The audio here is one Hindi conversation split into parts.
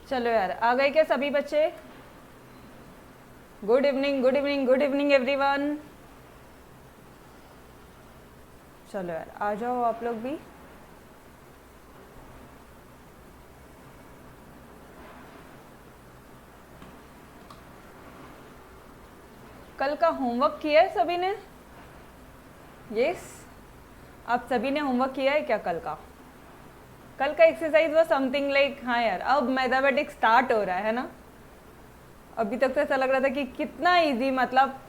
चलो यार, आ गए क्या सभी बच्चे? Good evening, good evening, good evening everyone. चलो यार, आ जाओ आप लोग भी। कल का होमवर्क किया है सभी ने? यस, आप सभी ने होमवर्क किया है क्या कल का? कल का एक्सरसाइज वो समथिंग लाइक, हाँ यार, अब मैथमेटिक्स स्टार्ट हो रहा है ना। अभी तक तो ऐसा लग रहा था कि कितना इजी, मतलब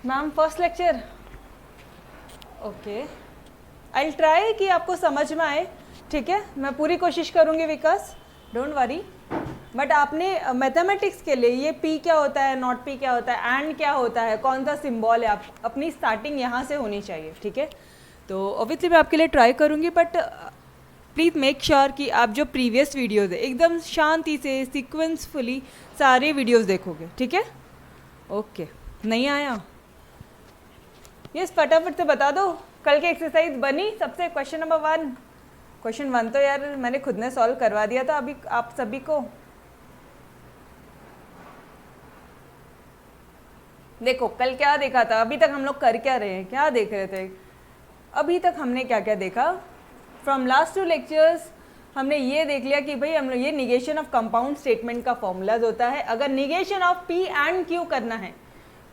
ma'am first lecture. Okay, I try कि आपको समझ में आए। ठीक है, मैं पूरी कोशिश करूँगी विकास, डोंट वरी। बट आपने मैथमेटिक्स के लिए ये पी क्या होता है, नॉट पी क्या होता है, एंड क्या होता है, कौन सा सिंबल है, आप अपनी स्टार्टिंग यहाँ से होनी चाहिए। ठीक है, तो ऑब्वियसली मैं आपके लिए ट्राई करूँगी, बट प्लीज़ मेक श्योर कि आप जो प्रीवियस वीडियोज़ है एकदम शांति से सिक्वेंसफुली सारे वीडियोज़ देखोगे। ठीक है, ओके। नहीं आया? यस, फटाफट से बता दो। कल की एक्सरसाइज बनी सबसे? क्वेश्चन नंबर 1, क्वेश्चन 1 तो यार मैंने खुद ने सॉल्व करवा दिया था अभी आप सभी को। देखो कल क्या देखा था, अभी तक हम लोग कर क्या रहे हैं, क्या देख रहे थे अभी तक? हमने क्या क्या देखा? फ्रॉम लास्ट 2 लेक्चर्स हमने ये देख लिया कि भाई हम लोग ये निगेशन ऑफ कंपाउंड स्टेटमेंट का फॉर्मूलाज होता है। अगर negation of P and Q करना है,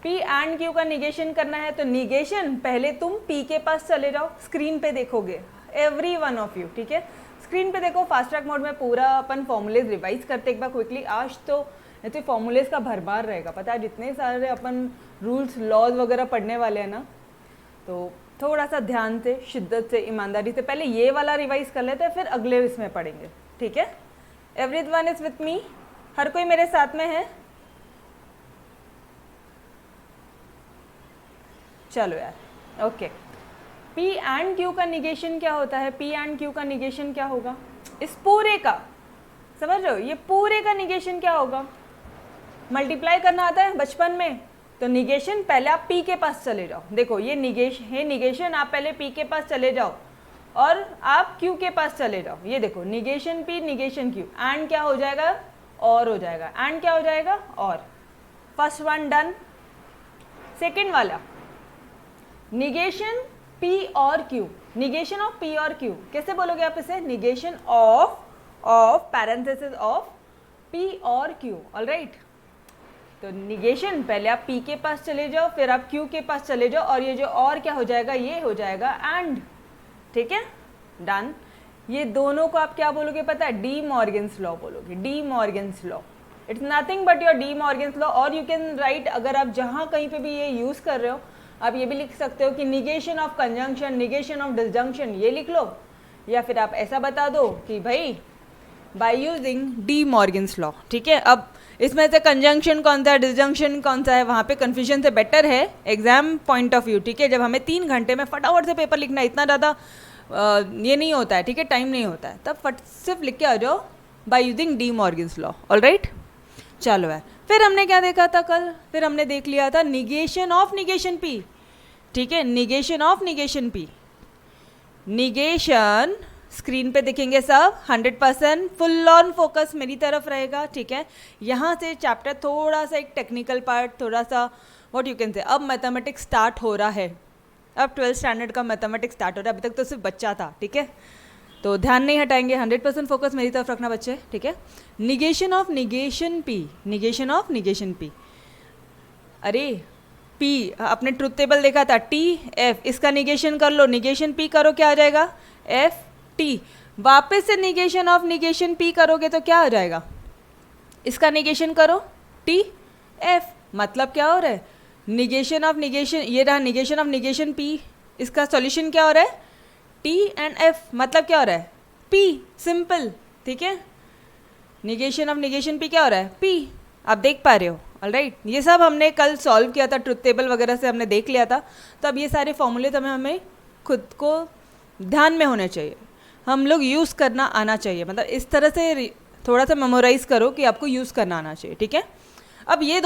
पी एंड क्यू का निगेशन करना है, तो निगेशन पहले तुम पी के पास चले जाओ, स्क्रीन पे देखोगे एवरी वन ऑफ यू। ठीक है, स्क्रीन पे देखो, फास्ट ट्रैक मोड में पूरा अपन फॉर्मूलेज रिवाइज करते एक बार क्विकली। आज तो नहीं तो फॉर्मूलेज का भरमार रहेगा, पता है, जितने सारे अपन रूल्स लॉज वगैरह पढ़ने वाले हैं ना, तो थोड़ा सा ध्यान से, शिद्दत से, ईमानदारी से पहले ये वाला रिवाइज कर लेते हैं, फिर अगले इसमें पढ़ेंगे। ठीक है, एवरीवन इज विथ मी? हर कोई मेरे साथ में है? चलो यार, ओके। पी एंड क्यू का निगेशन क्या होता है? पी एंड क्यू का निगेशन क्या होगा इस पूरे का? समझ रहे हो, ये पूरे का निगेशन क्या होगा? मल्टीप्लाई करना आता है बचपन में, तो निगेशन पहले आप पी के पास चले जाओ। देखो ये निगेशन आप पहले पी के पास चले जाओ और आप क्यू के पास चले जाओ। ये देखो negation P negation Q, and क्या हो जाएगा? और हो जाएगा। एंड क्या हो जाएगा? और। First one done. सेकेंड वाला निगेशन पी और क्यू, निगेशन ऑफ पी और क्यू कैसे बोलोगे आप इसे? Negation of parenthesis of P और क्यू। ऑलराइट, तो निगेशन पहले आप पी के पास चले जाओ, फिर आप क्यू के पास चले जाओ, और ये जो और क्या हो जाएगा? ये हो जाएगा एंड। ठीक है, डन। ये दोनों को आप क्या बोलोगे पता है? डी मॉर्गन्स लॉ बोलोगे। D Morgan's law, it's nothing but your D Morgan's law. और यू कैन राइट, अगर आप जहाँ कहीं पे भी ये यूज़ कर रहे हो, आप ये भी लिख सकते हो कि negation of conjunction, negation of disjunction, ये लिख लो। या फिर आप ऐसा बता दो कि भाई bye using De Morgan's law. ठीक है, अब इसमें से कंजंक्शन कौन सा है, डिसजंक्शन कौन सा है, वहाँ पे कन्फ्यूजन से बेटर है एग्जाम पॉइंट ऑफ व्यू। ठीक है, जब हमें 3 घंटे में फटाफट से पेपर लिखना है, इतना ज़्यादा ये नहीं होता है, ठीक है, टाइम नहीं होता है, तब सिर्फ लिख के आ जाओ bye using De Morgan's law. Alright, चलो यार, फिर हमने क्या देखा था कल? फिर हमने देख लिया था निगेशन ऑफ निगेशन पी। ठीक है, negation of negation P. Negation screen पे देखेंगे सब, 100% फुल ऑन फोकस मेरी तरफ रहेगा। ठीक है, यहाँ से चैप्टर थोड़ा सा एक टेक्निकल पार्ट, थोड़ा सा व्हाट यू कैन से, अब मैथमेटिक्स स्टार्ट हो रहा है, अब 12th स्टैंडर्ड का मैथमेटिक्स स्टार्ट हो रहा है, अभी तक तो सिर्फ बच्चा था। ठीक है, तो ध्यान नहीं हटाएंगे, 100% फोकस मेरी तरफ रखना बच्चे। ठीक है, negation of negation P, negation of negation P. अरे पी अपने ट्रुथ टेबल देखा था, टी एफ, इसका निगेशन कर लो, निगेशन पी करो, क्या आ जाएगा? F T. वापस से निगेशन ऑफ निगेशन पी करोगे तो क्या हो जाएगा? इसका निगेशन करो, टी एफ। मतलब क्या हो रहा है? निगेशन ऑफ निगेशन, ये रहा निगेशन ऑफ निगेशन पी, इसका सॉल्यूशन क्या हो रहा है? T and F. मतलब क्या हो रहा है? P, simple. ठीक है, निगेशन ऑफ निगेशन पी क्या हो रहा है? पी। आप देख पा रहे हो? ऑलराइट, ये सब हमने कल सॉल्व किया था, ट्रुथ टेबल वगैरह से हमने देख लिया था, तो अब ये सारे फॉर्मूले हमें खुद को ध्यान में होने चाहिए, हम लोग यूज़ करना आना चाहिए, मतलब इस तरह से थोड़ा सा मेमोराइज़ करो कि आपको यूज़ करना आना चाहिए। ठीक है, अब ये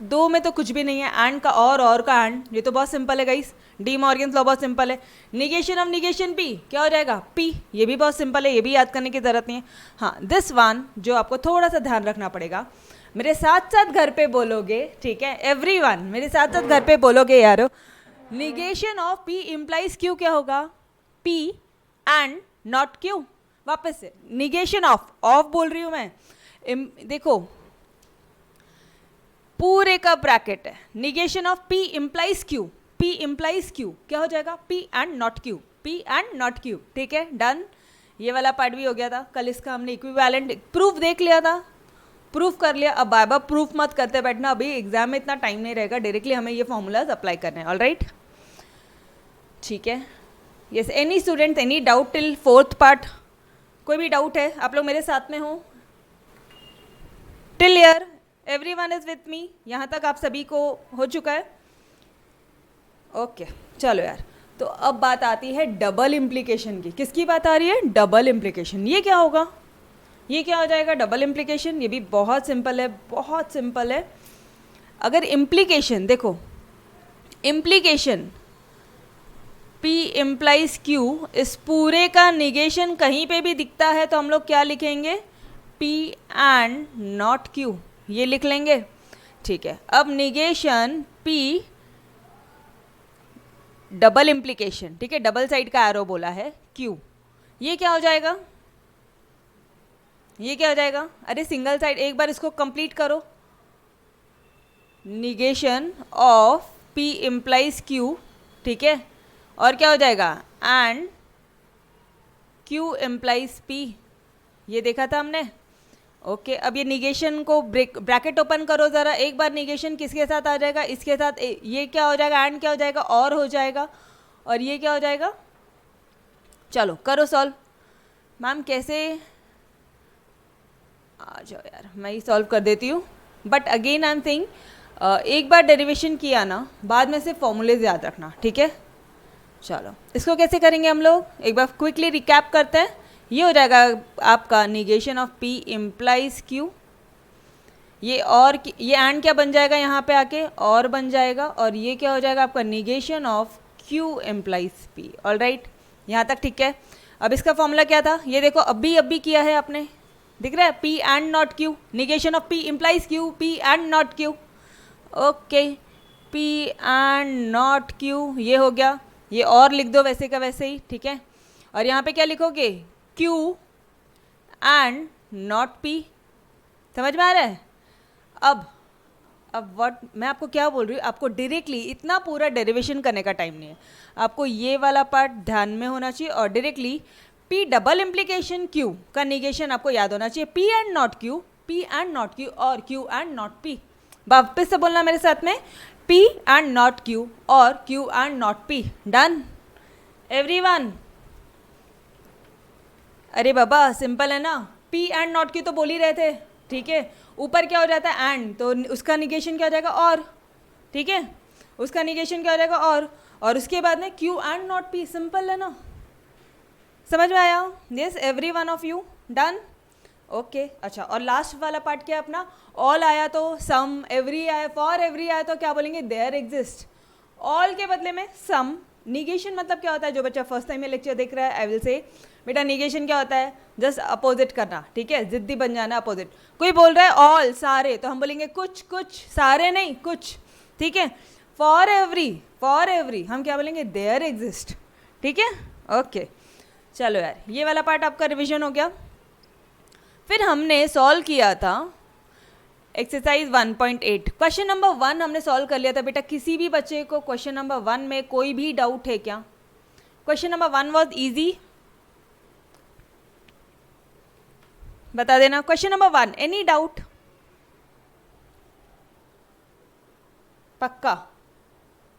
दो में तो कुछ भी नहीं है, एंड का और का एंड, ये तो बहुत सिंपल है गाइस, डी मॉर्गन लॉ बहुत सिंपल है। निगेशन ऑफ निगेशन पी क्या हो जाएगा, पी, ये भी बहुत सिंपल है, ये भी याद करने की ज़रूरत नहीं है। हाँ, दिस वन जो आपको थोड़ा सा ध्यान रखना पड़ेगा, मेरे साथ साथ घर पे बोलोगे, ठीक है एवरीवन, मेरे साथ साथ घर पे बोलोगे यारो, negation of P implies Q क्या होगा, पी एंड नॉट क्यू। वापस से निगेशन ऑफ बोल रही हूँ मैं, देखो पूरे का ब्रैकेट है, negation of P implies Q, P implies Q क्या हो जाएगा, P and not Q, P and not Q, ठीक है डन। ये वाला पार्ट भी हो गया था, कल इसका हमने इक्विवेलेंट प्रूफ देख लिया था, प्रूफ कर लिया। अब बार बार प्रूफ मत करते बैठना, अभी एग्जाम में इतना टाइम नहीं रहेगा, डायरेक्टली हमें ये फॉर्मूलाज अप्लाई करने हैं, ऑलराइट ठीक है। Yes, any student any doubt till fourth part, कोई भी डाउट है आप लोग मेरे साथ में हो, till year everyone is with me, यहाँ तक आप सभी को हो चुका है, ओके चलो यार। तो अब बात आती है डबल इम्प्लीकेशन की, किसकी बात आ रही है, डबल इम्प्लीकेशन। ये क्या होगा, ये क्या हो जाएगा डबल इम्प्लीकेशन, ये भी बहुत सिंपल है, बहुत सिंपल है। अगर इम्प्लीकेशन देखो, इम्प्लीकेशन P इम्प्लाइज Q, इस पूरे का निगेशन कहीं पे भी दिखता है तो हम लोग क्या लिखेंगे, P एंड नॉट Q, ये लिख लेंगे, ठीक है। अब निगेशन P डबल इम्प्लीकेशन, ठीक है, डबल साइड का एरो बोला है Q, ये क्या हो जाएगा, ये क्या हो जाएगा, अरे सिंगल साइड, एक बार इसको कंप्लीट करो, negation of P implies Q, ठीक है, और क्या हो जाएगा, एंड Q इम्प्लाइज P, ये देखा था हमने, ओके। अब ये निगेशन को ब्रैकेट ओपन करो ज़रा, एक बार निगेशन किसके साथ आ जाएगा, इसके साथ, ये क्या हो जाएगा, एंड क्या हो जाएगा, और हो जाएगा, और ये क्या हो जाएगा, चलो करो सॉल्व। मैम कैसे, आ जाओ यार मैं ही सॉल्व कर देती हूँ, but again I am saying एक बार डेरिवेशन किया ना, बाद में से फॉर्मूलेज याद रखना, ठीक है। चलो इसको कैसे करेंगे हम लोग, एक बार क्विकली रिकैप करते हैं। ये हो जाएगा आपका negation of P implies Q, ये और ये एंड क्या बन जाएगा यहाँ पे आके, और बन जाएगा, और ये क्या हो जाएगा आपका negation of Q implies P, alright यहाँ तक ठीक है। अब इसका फॉर्मूला क्या था, ये देखो अभी किया है आपने, दिख रहा है, P and not Q, negation of P implies Q, P and not Q, okay, P and not Q ये हो गया, ये और लिख दो वैसे का वैसे ही, ठीक है। और यहाँ पे क्या लिखोगे, Q एंड नॉट P, समझ में आ रहा है। अब व्हाट मैं आपको क्या बोल रही हूँ, आपको डायरेक्टली इतना पूरा डेरिवेशन करने का टाइम नहीं है, आपको ये वाला पार्ट ध्यान में होना चाहिए, और directly P double implication Q का निगेशन आपको याद होना चाहिए, P and not Q, P and not Q और Q एंड नॉट P। वापस से बोलना मेरे साथ में, P एंड नॉट Q और Q and not P, done everyone. अरे बाबा सिंपल है ना, P एंड नॉट Q तो बोल ही रहे थे, ठीक है, ऊपर क्या हो जाता है एंड, तो उसका निगेशन क्या हो जाएगा, और, ठीक है, उसका निगेशन क्या हो जाएगा, और उसके बाद में Q and not P, simple है ना, समझ में आया, yes every one of you, done okay. अच्छा, और लास्ट वाला पार्ट क्या है अपना, ऑल आया तो सम, एवरी आया, फॉर एवरी आया तो क्या बोलेंगे, देयर एग्जिस्ट, ऑल के बदले में सम। निगेशन मतलब क्या होता है, जो बच्चा फर्स्ट टाइम में लेक्चर देख रहा है, आई विल से बेटा निगेशन क्या होता है, जस्ट अपोजिट करना, ठीक है, जिद्दी बन जाना, अपोजिट। कोई बोल रहा है ऑल सारे, तो हम बोलेंगे कुछ, सारे नहीं कुछ, ठीक है। फॉर एवरी हम क्या बोलेंगे, देयर एग्जिस्ट, ठीक है, ओके। चलो यार, ये वाला पार्ट आपका रिविजन हो गया। फिर हमने सॉल्व किया था एक्सरसाइज 1.8, क्वेश्चन नंबर 1 हमने सॉल्व कर लिया था बेटा। किसी भी बच्चे को क्वेश्चन नंबर 1 में कोई भी डाउट है क्या? क्वेश्चन नंबर 1 वाज इजी, बता देना। Question number 1, any doubt? पक्का,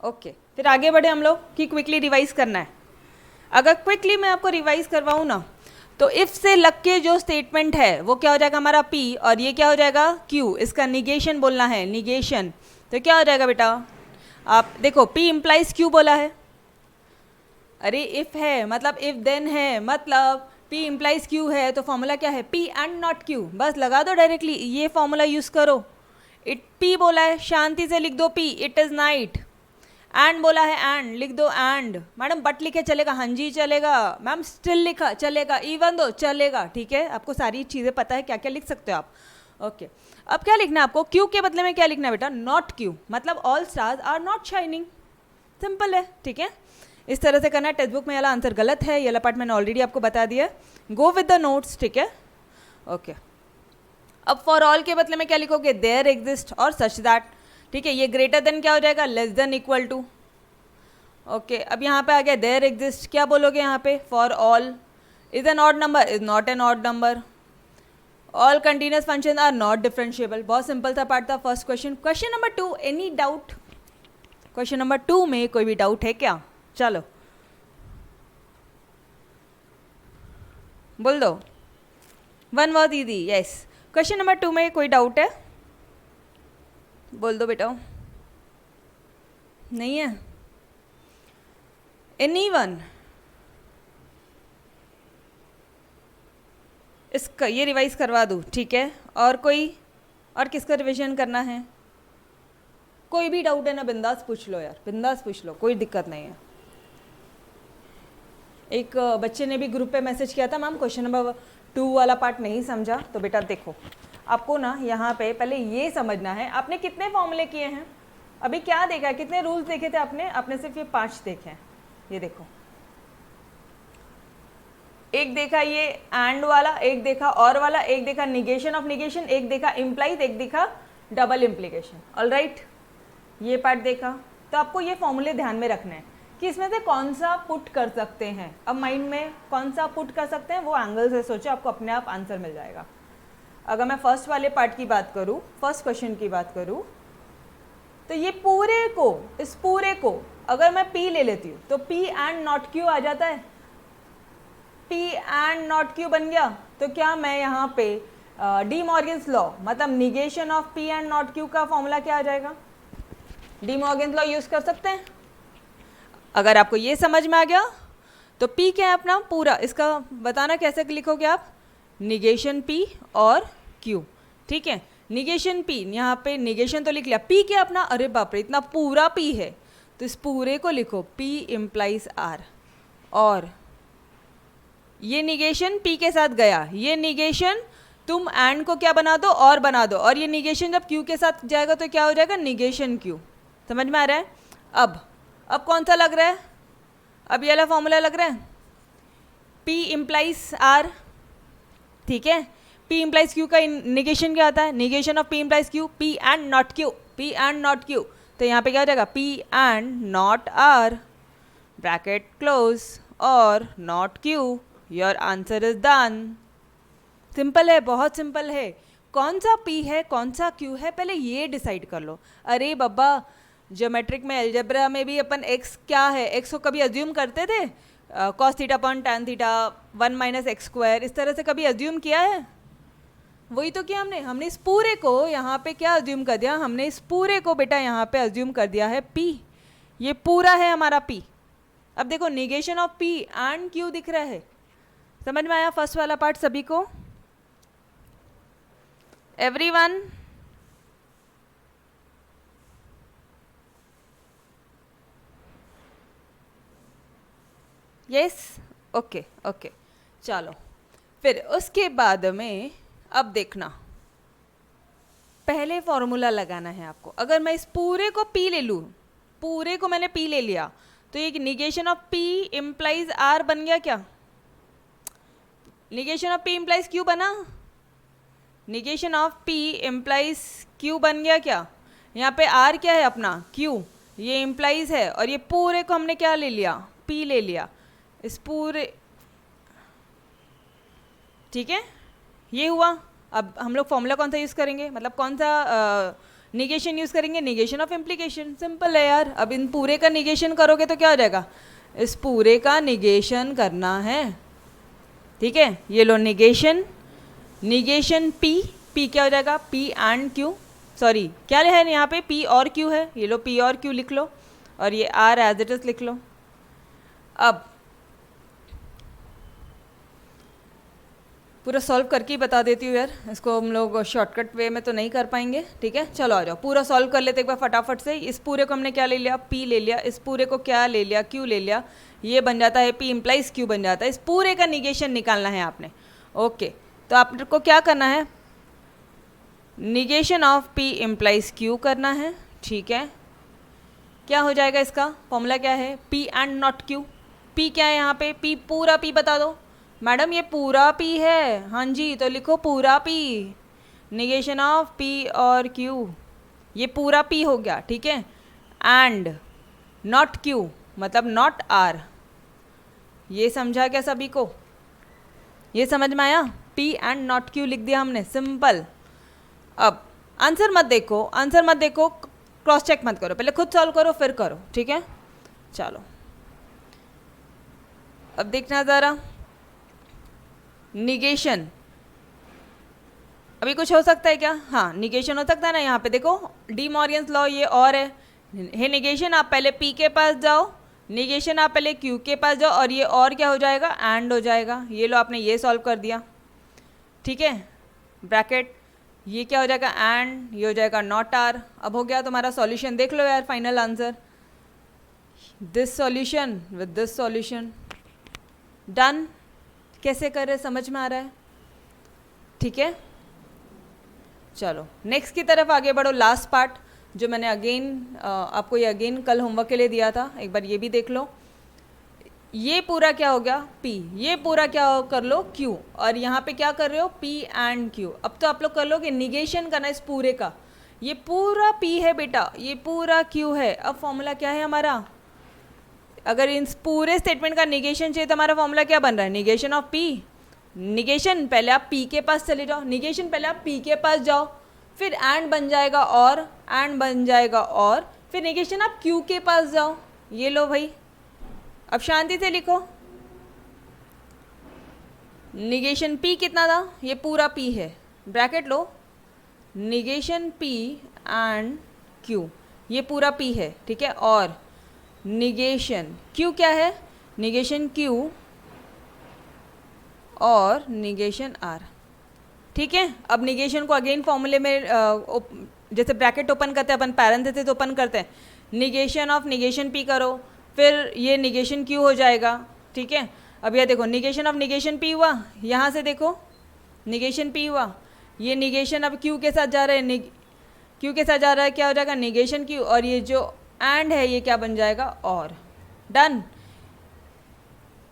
ओके। फिर आगे बढ़े हम लोग कि क्विकली रिवाइज करना है। अगर क्विकली मैं आपको रिवाइज करवाऊँ ना, तो इफ से लग के जो स्टेटमेंट है वो क्या हो जाएगा हमारा P, और ये क्या हो जाएगा Q। इसका निगेशन बोलना है, निगेशन। तो क्या हो जाएगा बेटा, आप देखो P इम्प्लाइज Q बोला है, अरे इफ है मतलब इफ देन है, मतलब P इम्प्लाइज Q है, तो फॉर्मूला क्या है, P एंड नॉट Q। बस लगा दो डायरेक्टली, ये फॉर्मूला यूज़ करो। इट पी बोला है, शांति से लिख दो P, it is night. And बोला है एंड, लिख दो एंड। मैडम बट लिखे चलेगा, हाँ जी चलेगा। मैम स्टिल लिखा चलेगा, इवन दो चलेगा। ठीक है, आपको सारी चीज़ें पता है क्या क्या लिख सकते हो आप। ओके अब क्या लिखना है आपको, क्यू के बदले में क्या लिखना है बेटा, नॉट क्यू, मतलब all stars are not shining. Simple है, ठीक है, इस तरह से करना है। टेक्स्ट बुक में वाला आंसर गलत है, ये वाला पार्ट मैंने ऑलरेडी आपको बता दिया। गो विद द नोट्स, ठीक है। ओके अब फॉर ऑल के बदले में क्या लिखोगे, देयर एग्जिस्ट और सच दैट। ठीक है, ये ग्रेटर देन क्या हो जाएगा, less than equal to. Okay अब यहाँ पे आ गया देयर एग्जिस्ट, क्या बोलोगे यहाँ पे, for all is an odd number, is not an odd number. All continuous function are not differentiable. बहुत सिंपल सा पार्ट था first question. Question number 2, any doubt? Question number 2 में कोई भी डाउट है क्या? चलो बोल दो, वन वर्ड दीदी, यस। क्वेश्चन नंबर 2 में कोई डाउट है, बोल दो बेटा। नहीं है? Any one? इसका ये रिवाइज करवा दूँ, ठीक है। और कोई, और किसका रिवीजन करना है? कोई भी डाउट है ना, बिंदास पूछ लो यार, बिंदास पूछ लो, कोई दिक्कत नहीं है। एक बच्चे ने भी ग्रुप पे मैसेज किया था, मैम क्वेश्चन नंबर 2 वाला पार्ट नहीं समझा। तो बेटा देखो, आपको ना यहाँ पे पहले ये समझना है, आपने कितने फॉर्मूले किए हैं अभी, क्या देखा है, कितने रूल्स देखे थे आपने? आपने सिर्फ ये 5 देखे हैं। ये देखो, एक देखा ये एंड वाला, एक देखा और वाला, एक देखा निगेशन ऑफ निगेशन, एक देखा इम्प्लाइज, एक देखा डबल इम्प्लीकेशन। ऑलराइट, ये पार्ट देखा। तो आपको ये फॉर्मूले ध्यान में रखने हैं कि इसमें से कौन सा पुट कर सकते हैं। अब माइंड में कौन सा पुट कर सकते हैं वो एंगल से सोचो, आपको अपने आप आंसर मिल जाएगा। अगर मैं फर्स्ट वाले पार्ट की बात करूँ, फर्स्ट क्वेश्चन की बात करूँ, तो ये पूरे को, इस पूरे को अगर मैं P ले लेती हूँ तो P एंड नॉट Q आ जाता है। P एंड नॉट Q बन गया, तो क्या मैं यहाँ पे डी मॉर्गन्स लॉ, मतलब negation of P and not Q का फॉर्मूला क्या आ जाएगा, डी मॉर्गन्स लॉ यूज कर सकते हैं। अगर आपको ये समझ में आ गया तो P क्या है अपना पूरा, इसका बताना कैसे लिखोगे आप, निगेशन P और Q। ठीक है, निगेशन P, यहाँ पे निगेशन तो लिख लिया, P क्या अपना, अरे बाप रे इतना पूरा P है, तो इस पूरे को लिखो P इम्प्लाइज R। और ये निगेशन P के साथ गया, ये निगेशन तुम एंड को क्या बना दो, और बना दो, और ये निगेशन जब Q के साथ जाएगा तो क्या हो जाएगा, निगेशन Q। समझ में आ रहा है? अब कौन सा लग रहा है, अब ये वाला फॉर्मूला लग रहा है, P इम्प्लाइज R। ठीक है, P इम्प्लाइज Q का निगेशन क्या आता है, negation of P implies Q, P and not Q, P and not Q। तो यहाँ पे क्या हो जाएगा, P and not R, bracket close, और not Q, your answer is done. Simple है, बहुत सिंपल है। कौन सा P है कौन सा Q है पहले ये डिसाइड कर लो। अरे बाबा, ज्योमेट्रिक में, अलजेब्रा में भी अपन x क्या है, x को कभी अज्यूम करते थे, cos theta upon tan theta 1 minus x square, इस तरह से कभी अज्यूम किया है? वही तो किया हमने इस पूरे को यहाँ पे क्या अज्यूम कर दिया, हमने इस पूरे को बेटा यहाँ पे अज्यूम कर दिया है P। ये पूरा है हमारा P। अब देखो negation of P and Q दिख रहा है। समझ में आया फर्स्ट वाला पार्ट सभी को? एवरीवन? Yes, okay okay. चलो फिर उसके बाद में अब देखना, पहले फॉर्मूला लगाना है आपको। अगर मैं इस पूरे को P ले लूँ, पूरे को मैंने P ले लिया, तो ये negation of P implies R बन गया क्या? Negation of P implies Q बना? Negation of P implies Q बन गया क्या? यहाँ पे R क्या है अपना, Q, ये इम्प्लाइज है, और ये पूरे को हमने क्या ले लिया, P ले लिया, इस पूरे। ठीक है, ये हुआ। अब हम लोग फॉर्मूला कौन सा यूज़ करेंगे, मतलब कौन सा निगेशन यूज़ करेंगे, निगेशन ऑफ इम्प्लीकेशन। सिंपल है यार। अब इन पूरे का निगेशन करोगे तो क्या हो जाएगा, इस पूरे का निगेशन करना है। ठीक है, ये लो निगेशन, निगेशन P क्या हो जाएगा, P एंड Q, सॉरी क्या है यहाँ पे, P और Q है, ये लो P और Q लिख लो, और ये R एज इट इज लिख लो। अब पूरा सॉल्व करके ही बता देती हूँ यार, इसको हम लोग शॉर्टकट वे में तो नहीं कर पाएंगे, ठीक है। चलो आ जाओ, पूरा सॉल्व कर लेते एक बार फटाफट से। इस पूरे को हमने क्या ले लिया, P ले लिया। इस पूरे को क्या ले लिया, Q ले लिया। ये बन जाता है P इम्प्लाइज Q बन जाता है। इस पूरे का निगेशन निकालना है आपने। ओके, तो आपको क्या करना है, negation of P implies Q करना है, ठीक है। क्या हो जाएगा, इसका फॉर्मूला क्या है, P and not Q। P क्या है यहाँ पे, P पूरा P बता दो मैडम, ये पूरा P है, हाँ जी, तो लिखो पूरा P। निगेशन ऑफ P और Q, ये पूरा P हो गया, ठीक है। एंड नॉट Q मतलब नॉट R। ये समझा क्या सभी को, ये समझ में आया। P एंड नॉट Q लिख दिया हमने, सिंपल। अब आंसर मत देखो, आंसर मत देखो, क्रॉस चेक मत करो, पहले खुद सॉल्व करो फिर करो, ठीक है। चलो अब देखना ज़रा, निगेशन अभी कुछ हो सकता है क्या, हाँ निगेशन हो सकता है ना। यहाँ पे देखो डी मॉरियंस लॉ ये और है निगेशन, आप पहले P के पास जाओ, निगेशन आप पहले Q के पास जाओ, और ये और क्या हो जाएगा, एंड हो जाएगा। ये लो आपने ये सॉल्व कर दिया, ठीक है, ब्रैकेट, ये क्या हो जाएगा एंड, ये हो जाएगा नॉट R। अब हो गया तुम्हारा सॉल्यूशन, देख लो यार final answer, this solution with this solution, done. कैसे कर रहे समझ में आ रहा है, ठीक है। चलो नेक्स्ट की तरफ आगे बढ़ो, लास्ट पार्ट जो मैंने अगेन आपको ये अगेन कल होमवर्क के लिए दिया था, एक बार ये भी देख लो। ये पूरा क्या हो गया P, ये पूरा क्या कर लो Q, और यहाँ पे क्या कर रहे हो P एंड Q। अब तो आप लोग कर लो कि निगेशन करना इस पूरे का, ये पूरा P है बेटा, ये पूरा Q है। अब फॉर्मूला क्या है हमारा, अगर इन पूरे स्टेटमेंट का निगेशन चाहिए तो हमारा फॉर्मूला क्या बन रहा है, निगेशन ऑफ P। निगेशन पहले आप P के पास चले जाओ, निगेशन पहले आप P के पास जाओ, फिर एंड बन जाएगा और, एंड बन जाएगा और, फिर निगेशन आप Q के पास जाओ। ये लो भाई, अब शांति से लिखो, निगेशन P कितना था, ये पूरा P है, bracket low, negation P and Q, ये पूरा P है, ठीक है, और निगेशन Q क्या है, निगेशन Q और निगेशन R, ठीक है। अब निगेशन को अगेन फॉर्मूले में जैसे ब्रैकेट ओपन करते हैं अपन, पैरेंथेसिस ओपन करते हैं, निगेशन ऑफ निगेशन P करो, फिर ये निगेशन Q हो जाएगा, ठीक है। अब यह देखो निगेशन ऑफ निगेशन P हुआ, यहाँ से देखो निगेशन P हुआ, ये निगेशन अब Q के साथ जा रहा है, Q के साथ जा रहा है, क्या हो जाएगा निगेशन Q, और ये जो एंड है ये क्या बन जाएगा और, डन।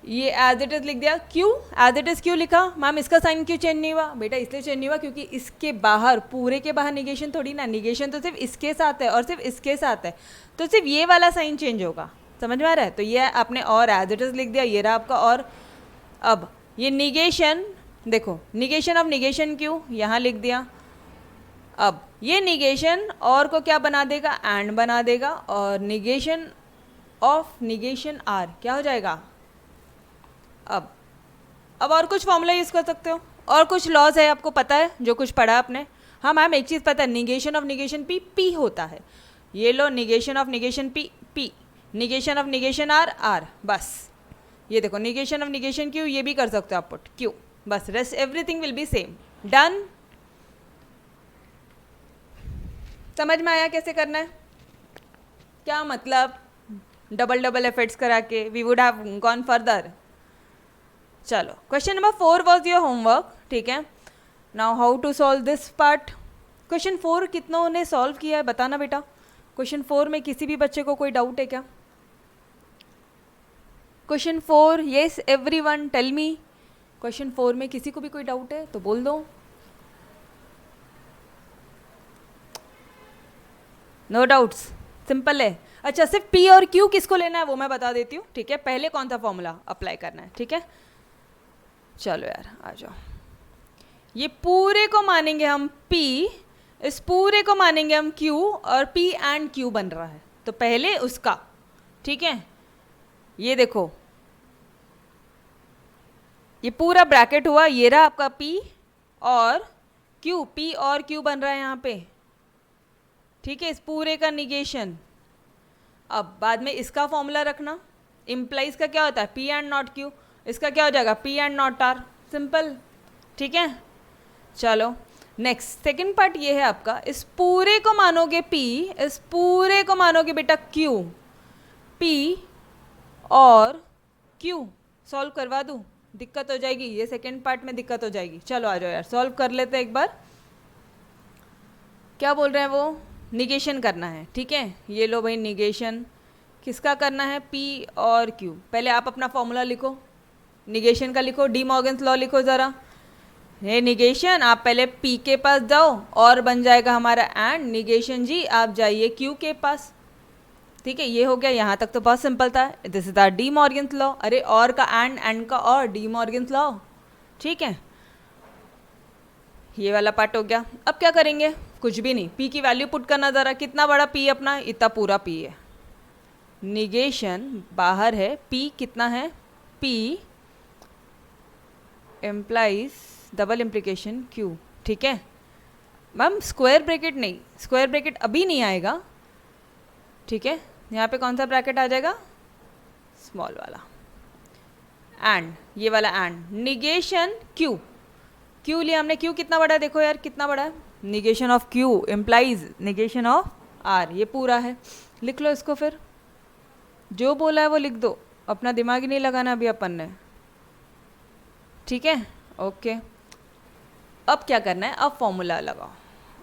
ये एज इट इज लिख दिया, क्यों एज इट इज क्यों लिखा मैम, इसका साइन क्यों चेंज नहीं हुआ, बेटा इसलिए चेंज नहीं हुआ क्योंकि इसके बाहर, पूरे के बाहर निगेशन थोड़ी ना, निगेशन तो सिर्फ इसके साथ है और सिर्फ इसके साथ है, तो सिर्फ ये वाला साइन चेंज होगा, समझ में आ रहा है। तो ये आपने और एज इट इज लिख दिया, ये रहा आपका और। अब ये निगेशन देखो, निगेशन ऑफ निगेशन क्यों यहाँ लिख दिया, अब ये निगेशन और को क्या बना देगा, एंड बना देगा, और निगेशन ऑफ निगेशन आर क्या हो जाएगा। अब और कुछ फॉर्मूला यूज़ कर सकते हो, और कुछ लॉज है आपको पता है, जो कुछ पढ़ा आपने। हाँ मैम एक चीज़ पता है, negation of negation P P होता है, ये लो negation of negation P P, negation of negation R R, बस ये देखो निगेशन ऑफ निगेशन क्यू, ये भी कर सकते हो आप पुट क्यू, बस rest everything will be same, done. समझ में आया कैसे करना है, क्या मतलब डबल डबल एफर्ट्स करा के we would have gone further. चलो question number 4 was your homework, ठीक है। Now how to solve this part. Question 4 कितनों ने सॉल्व किया है बताना बेटा, क्वेश्चन 4 में किसी भी बच्चे को कोई डाउट है क्या, question 4, yes everyone tell me, question 4 में किसी को भी कोई डाउट है तो बोल दो। नो डाउट्स, सिंपल है। अच्छा सिर्फ P और Q किसको लेना है वो मैं बता देती हूँ, ठीक है। पहले कौन सा फॉर्मूला अप्लाई करना है, ठीक है। चलो यार आ जाओ, ये पूरे को मानेंगे हम P, इस पूरे को मानेंगे हम Q, और P एंड Q बन रहा है तो पहले उसका, ठीक है। ये देखो ये पूरा ब्रैकेट हुआ, ये रहा आपका P और Q, P और Q बन रहा है यहाँ पे, ठीक है, इस पूरे का निगेशन। अब बाद में इसका फॉर्मूला रखना, इम्प्लाइज का क्या होता है P एंड नॉट Q, इसका क्या हो जाएगा P and not R, simple, ठीक है, चलो नेक्स्ट सेकंड पार्ट ये है आपका, इस पूरे को मानोगे P, इस पूरे को मानोगे बेटा Q, P और Q सॉल्व करवा दूँ, दिक्कत हो जाएगी, ये सेकंड पार्ट में दिक्कत हो जाएगी। चलो आ जाओ यार, सॉल्व कर लेते हैं एक बार। क्या बोल रहे हैं वो, निगेशन करना है, ठीक है, ये लो भाई निगेशन किसका करना है, P और Q। पहले आप अपना फॉर्मूला लिखो, निगेशन का लिखो, डी मॉर्गन्स लॉ लिखो ज़रा। ये निगेशन आप पहले P के पास जाओ और बन जाएगा हमारा एंड, निगेशन जी आप जाइए Q के पास, ठीक है, ये हो गया। यहाँ तक तो बहुत सिंपल था, this is R D Morgan's law. अरे और का एंड का और, डी मॉर्गन्स लॉ, ठीक है, ये वाला पार्ट हो गया। अब क्या करेंगे, कुछ भी नहीं, P की वैल्यू पुट करना ज़रा, कितना बड़ा P अपना, इतना पूरा P है, निगेशन बाहर है, P कितना है, P implies double implication Q, ठीक है मैम, स्क्वायर ब्रैकेट नहीं, स्क्वायर ब्रैकेट अभी नहीं आएगा, ठीक है, यहाँ पे कौन सा ब्रैकेट आ जाएगा, स्मॉल वाला, एंड ये वाला एंड, निगेशन Q, Q लिया हमने, Q कितना बड़ा है देखो यार, कितना बड़ा है, negation of Q implies negation of R, ये पूरा है, लिख लो इसको, फिर जो बोला है वो लिख दो, अपना दिमाग ही नहीं लगाना अभी अपन ने, ठीक है, ओके। अब क्या करना है, अब फॉर्मूला लगाओ,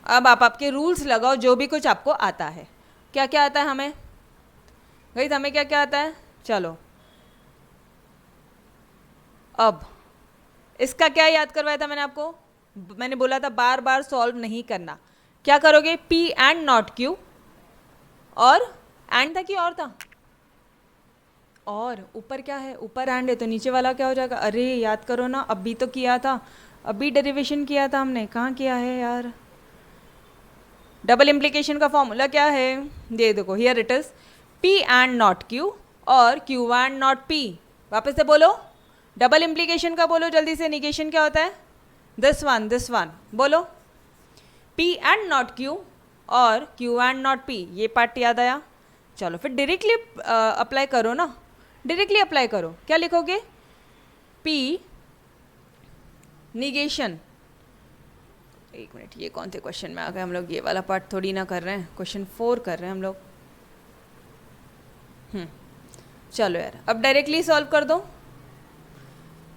अब आप आपके रूल्स लगाओ, जो भी कुछ आपको आता है। क्या क्या आता है हमें, गाइस हमें क्या क्या आता है, चलो अब इसका क्या याद करवाया था मैंने आपको, मैंने बोला था बार बार सॉल्व नहीं करना, क्या करोगे, P एंड नॉट Q, और एंड था कि और था, और ऊपर क्या है, ऊपर एंड है तो नीचे वाला क्या हो जाएगा, अरे याद करो ना, अभी तो किया था, अभी डेरिवेशन किया था हमने, कहाँ किया है यार, डबल इम्प्लीकेशन का फॉर्मूला क्या है, ये देखो here it is, P and not Q और Q एंड नॉट P, वापस से बोलो, डबल इम्प्लीकेशन का बोलो जल्दी से, निगेशन क्या होता है, दिस वन बोलो, P एंड नॉट Q और Q एंड नॉट P, ये पार्ट याद आया। चलो फिर डायरेक्टली अप्लाई करो ना, डायरेक्टली अप्लाई करो, क्या लिखोगे, P निगेशन, एक मिनट, ये कौन से क्वेश्चन में आ गए हम लोग, ये वाला पार्ट थोड़ी ना कर रहे हैं, क्वेश्चन 4 कर रहे हैं हम लोग। चलो यार अब डायरेक्टली सॉल्व कर दो,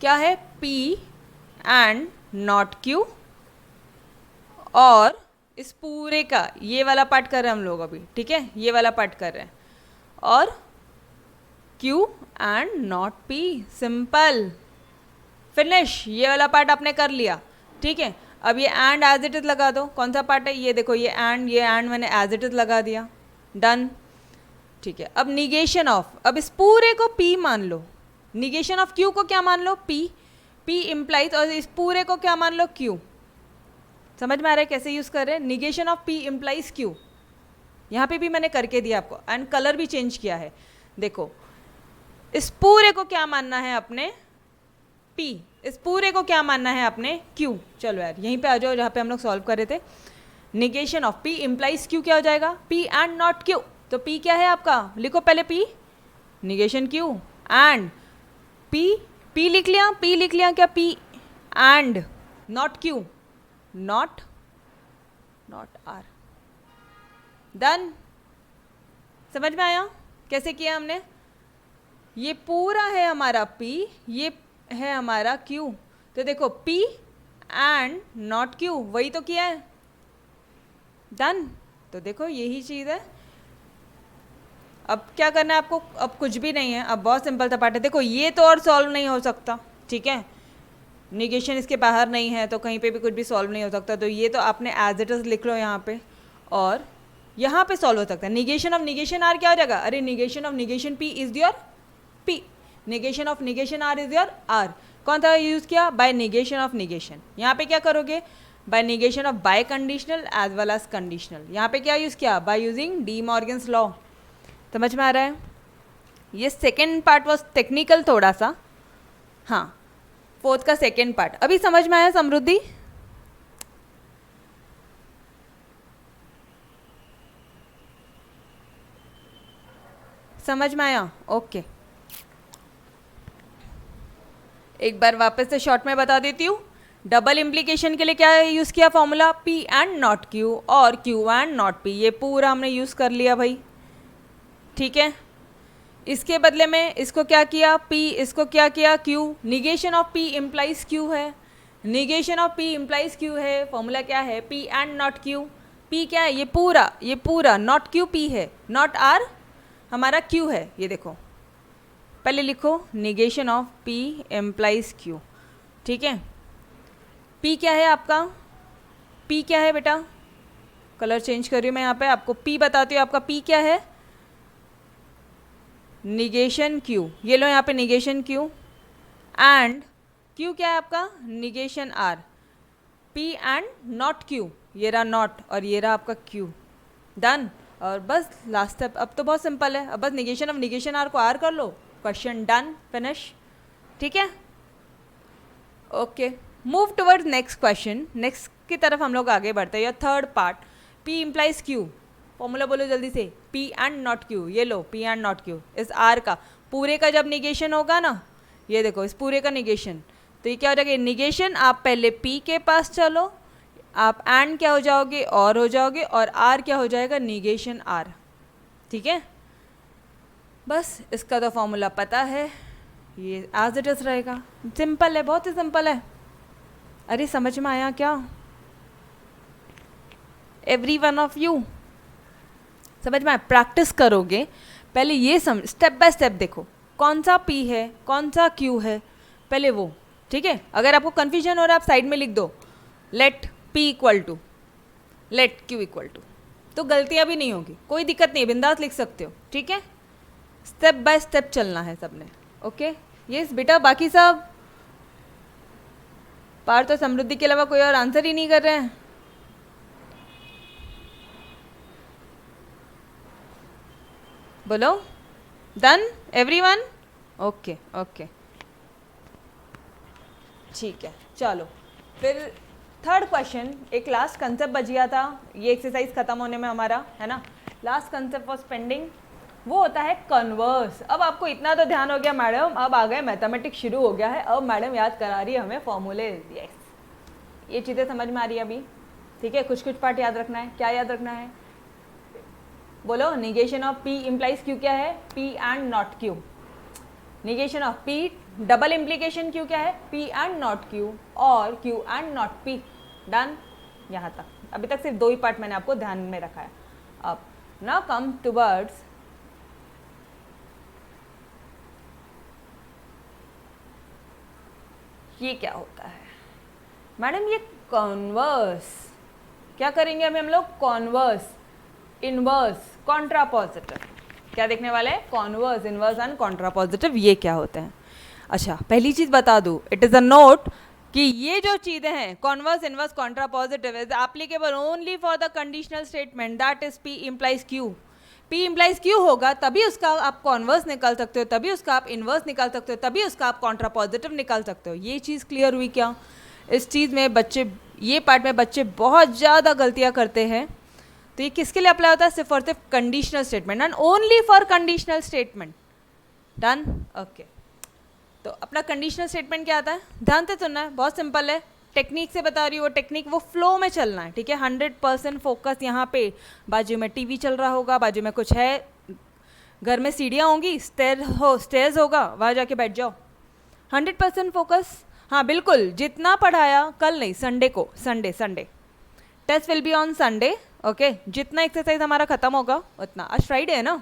क्या है, P एंड नॉट Q और इस पूरे का ये वाला पार्ट कर रहे हैं हम लोग अभी, ठीक है, ये वाला पार्ट कर रहे हैं, और Q and not P, simple, finish, ये वाला पार्ट आपने कर लिया, ठीक है। अब ये एंड एज इट इज लगा दो, कौन सा पार्ट है, ये देखो, ये एंड मैंने एज इट इज लगा दिया, डन, ठीक है। अब निगेशन ऑफ, अब इस पूरे को P मान लो, निगेशन ऑफ Q को क्या मान लो, P इम्प्लाइज, और इस पूरे को क्या मान लो, Q, समझ में आ रहा है कैसे यूज़ कर रहे हैं, negation of P implies Q, यहाँ पे भी मैंने करके दिया आपको, एंड कलर भी चेंज किया है, देखो इस पूरे को क्या मानना है अपने P, इस पूरे को क्या मानना है अपने Q। चलो यार यहीं पे आ जाओ जहाँ पे हम लोग सॉल्व कर रहे थे, negation of P implies Q क्या हो जाएगा, P एंड नॉट Q, तो P क्या है आपका, लिखो पहले P negation Q and P लिख लिया क्या, P and not Q, not R, done, समझ में आया कैसे किया हमने, ये पूरा है हमारा P, ये है हमारा Q, तो देखो P एंड नॉट Q, वही तो किया है, डन, तो देखो यही चीज़ है। अब क्या करना है आपको, अब कुछ भी नहीं है, अब बहुत सिंपल सा पार्ट है, देखो ये तो और सॉल्व नहीं हो सकता, ठीक है, निगेशन इसके बाहर नहीं है तो कहीं पे भी कुछ भी सॉल्व नहीं हो सकता, तो ये तो आपने एज इट इज लिख लो यहाँ पे, और यहाँ पे सॉल्व हो सकता है, निगेशन ऑफ निगेशन आर क्या हो जाएगा, अरे negation of negation P is your P, negation of negation R is your R, कौन सा यूज़ किया, बाय निगेशन ऑफ निगेशन, यहाँ पे क्या करोगे, by negation of by conditional as well as conditional, यहाँ पे क्या यूज़ किया, by using De Morgan's law, समझ में आ रहा है। ये सेकेंड पार्ट वॉज टेक्निकल थोड़ा सा, हाँ, फोर्थ का सेकेंड पार्ट अभी समझ में आया समृद्धि, समझ में आया, ओके। एक बार वापस से शॉर्ट में बता देती हूँ, डबल इम्प्लीकेशन के लिए क्या यूज़ किया formula, P and not Q और Q एंड नॉट P, ये पूरा हमने यूज़ कर लिया भाई, ठीक है। इसके बदले में इसको क्या किया P, इसको क्या किया Q, negation of P implies Q है, negation of P implies Q है, फॉर्मूला क्या है P and not Q, P क्या है, ये पूरा नॉट Q P है, नॉट R हमारा Q है, ये देखो पहले लिखो negation of P implies Q, ठीक है। P क्या है आपका, P क्या है बेटा, कलर चेंज कर रही हूँ मैं यहाँ पे, आपको P बताती हूँ, आपका P क्या है, निगेशन Q, ये लो यहाँ पे निगेशन Q एंड Q क्या है आपका, negation R, P and not Q, ये रहा नॉट और ये रहा आपका Q, डन। और बस लास्ट स्टेप, अब तो बहुत सिंपल है, अब बस निगेशन ऑफ निगेशन R को R कर लो, क्वेश्चन डन, फिनिश, ठीक है। Okay, move towards next question, next की तरफ हम लोग आगे बढ़ते हैं। या third part, P implies Q, formula बोलो जल्दी से, P एंड नॉट Q, ये लो P एंड नॉट Q, इस R का पूरे का जब निगेशन होगा ना, ये देखो इस पूरे का निगेशन, तो ये क्या हो जाएगा, निगेशन आप पहले P के पास चलो, आप एंड क्या हो जाओगे और हो जाओगे, और R क्या हो जाएगा, निगेशन R, ठीक है। बस इसका तो फॉर्मूला पता है, ये एज इट इज रहेगा, सिंपल है, बहुत ही सिंपल है। अरे समझ में आया क्या, एवरी वन ऑफ यू समझ में आया, प्रैक्टिस करोगे, पहले ये समझ, स्टेप बाय स्टेप देखो कौन सा P है कौन सा Q है, पहले वो, ठीक है। अगर आपको कन्फ्यूजन हो रहा है आप साइड में लिख दो let P equal to let Q equal to, तो गलतियाँ भी नहीं होगी, कोई दिक्कत नहीं है, बिंदास लिख सकते हो, ठीक है। स्टेप बाय स्टेप चलना है सबने, ओके। यस बेटा, बाकी सब पार तो समृद्धि के अलावा कोई और आंसर ही नहीं कर रहे हैं, बोलो डन एवरीवन, ओके ओके ठीक है। चलो फिर थर्ड क्वेश्चन, एक लास्ट कंसेप्ट बच गया था, ये एक्सरसाइज खत्म होने में हमारा, है ना, लास्ट कंसेप्ट वॉज पेंडिंग, वो होता है कन्वर्स। अब आपको इतना तो ध्यान हो गया मैडम, अब आ गए मैथमेटिक्स शुरू हो गया है, अब मैडम याद करा रही है हमें फॉर्मूले, यस ये चीज़ें समझ में आ रही है अभी, ठीक है। कुछ कुछ पार्ट याद रखना है, क्या याद रखना है, बोलो, negation of P implies Q क्या है, P and not Q, negation of P, double implication Q क्या है, P एंड नॉट Q और Q and not P, done. यहाँ तक अभी तक सिर्फ दो ही पार्ट मैंने आपको ध्यान में रखा है। अब नाउ कम टुवर्ड्स ये क्या होता है मैडम, ये कॉन्वर्स, क्या करेंगे अभी हम लोग, कॉन्वर्स, इनवर्स, कॉन्ट्रापॉजिटिव, क्या देखने वाले हैं, कॉन्वर्स, इनवर्स एंड कॉन्ट्रापॉजिटिव, ये क्या होते हैं। अच्छा पहली चीज़ बता दूँ, इट इज़ अ नोट कि ये जो चीज़ें हैं converse, inverse, contrapositive is applicable only for the conditional statement, that is P implies Q, P implies Q होगा तभी उसका आप कॉन्वर्स निकाल सकते हो, तभी उसका आप इनवर्स निकाल सकते हो, तभी उसका आप कॉन्ट्रापॉजिटिव निकाल सकते हो। ये चीज़ क्लियर हुई क्या, इस चीज़ में बच्चे, ये पार्ट में बच्चे बहुत ज़्यादा गलतियाँ करते हैं। तो ये किसके लिए अप्लाई होता है, सिर्फ और सिर्फ conditional statement and only for conditional statement, done, okay. तो अपना कंडीशनल स्टेटमेंट क्या आता है, ध्यान से सुनना है, बहुत सिंपल है, टेक्निक से बता रही हूँ, वो टेक्निक वो फ्लो में चलना है, ठीक है। 100% फोकस यहाँ पे, बाजू में टीवी चल रहा होगा, बाजू में कुछ है, घर में सीढ़ियाँ होंगी, स्टेयर्स होगा, वहाँ जाके बैठ जाओ, 100% फोकस। हाँ बिल्कुल, जितना पढ़ाया कल नहीं, संडे को, Sunday test will be on Sunday, okay. जितना एक्सरसाइज हमारा खत्म होगा उतना, आज फ्राइडे है ना,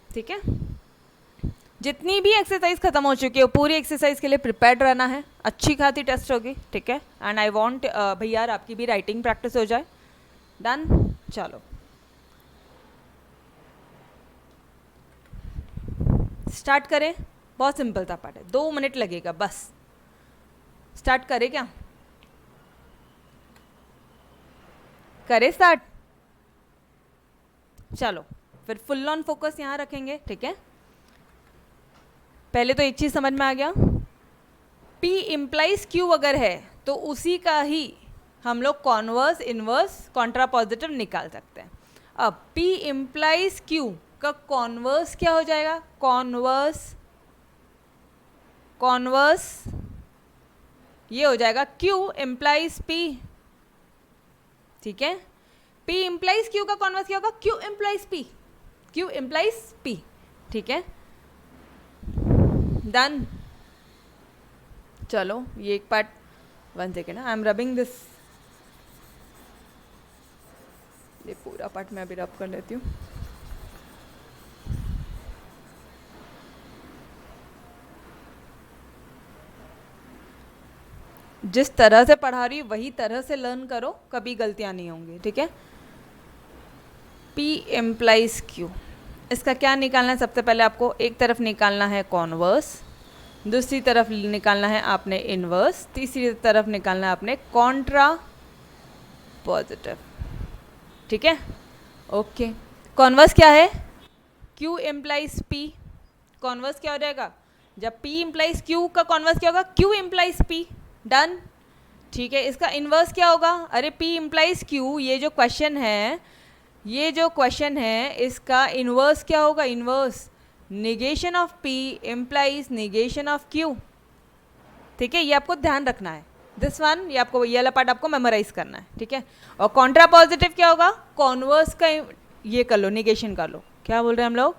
ठीक है। जितनी भी एक्सरसाइज खत्म हो चुकी है पूरी एक्सरसाइज के लिए प्रिपेयर्ड रहना है, अच्छी खासी टेस्ट होगी, ठीक है। एंड आई वांट भैया आपकी भी राइटिंग प्रैक्टिस हो जाए, डन। चलो स्टार्ट करें, बहुत सिंपल था पार्ट है, 2 मिनट लगेगा बस, स्टार्ट करें क्या, करें स्टार्ट, चलो फिर फुल ऑन फोकस यहाँ रखेंगे, ठीक है। पहले तो एक चीज़ समझ में आ गया, P इम्प्लाइज Q अगर है तो उसी का ही हम लोग कॉन्वर्स, इनवर्स, कॉन्ट्रापॉजिटिव निकाल सकते हैं। अब P इम्प्लाइज Q का कॉन्वर्स क्या हो जाएगा, कॉन्वर्स, कॉन्वर्स ये हो जाएगा Q इम्प्लाइज P, ठीक है। P इम्प्लाइज Q का कॉन्वर्स क्या होगा? Q implies P, Q implies P, ठीक है। डन। चलो ये एक part, 1 second, I am rubbing this, ये पूरा पार्ट मैं अभी रब कर लेती हूँ। जिस तरह से पढ़ा रही वही तरह से लर्न करो, कभी गलतियाँ नहीं होंगी, ठीक है। P इम्प्लाइज Q, इसका क्या निकालना है? सबसे पहले आपको एक तरफ निकालना है कॉन्वर्स, दूसरी तरफ निकालना है आपने इनवर्स, तीसरी तरफ निकालना है आपने कॉन्ट्रा पॉजिटिव, ठीक है। ओके, कॉन्वर्स क्या है? Q इम्प्लाइज P, कॉन्वर्स क्या हो जाएगा? जब P इम्प्लाइज Q का कॉन्वर्स क्या होगा? Q इम्प्लाइज P, डन, ठीक है। इसका इन्वर्स क्या होगा? अरे P इम्प्लाइज Q, ये जो क्वेश्चन है इसका इन्वर्स क्या होगा? Inverse negation of P implies negation of Q, ठीक है। ये आपको ध्यान रखना है, दिस वन, ये आपको ये वाला पार्ट आपको मेमोराइज करना है, ठीक है। और कॉन्ट्रा पॉजिटिव क्या होगा? कॉन्वर्स का ये कर लो, निगेशन कर लो। क्या बोल रहे हैं हम लोग?